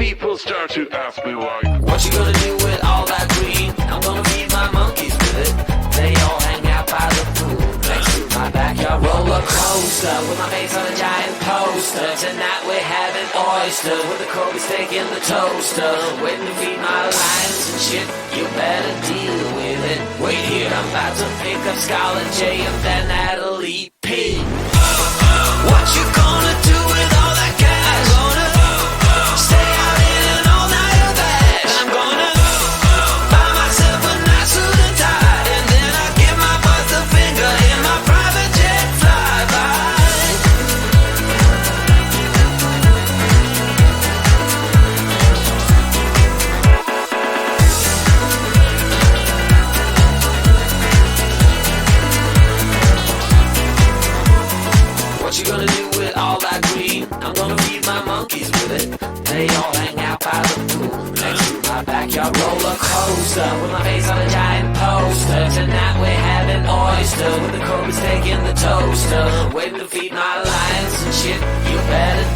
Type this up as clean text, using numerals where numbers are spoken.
People start to ask me why. What you gonna do with all that green? I'm gonna feed my monkeys with it. They all hang out by the pool next to my backyard roller coaster with my face on a giant poster. Tonight we're having oysters with the Kobe steak in the toaster. Waiting to feed my lions and shit. You better deal with it. Wait here, I'm about to pick up Scarlett J and then Natalie P. What you gonna do with all that cash? I'm gonna stay out in an all-nighter bash. I'm gonna buy myself a nice suit and tie, and then I'll give my boss the finger in my private jet flyby. What you gonna do with all that green? I'm gonna feed my monkeys with it. They all hang out by the pool next to my backyard roller coaster with my face on a giant poster. Tonight we're having oysters with the Kobe steak in the toaster. Waiting to feed my lions and shit. You better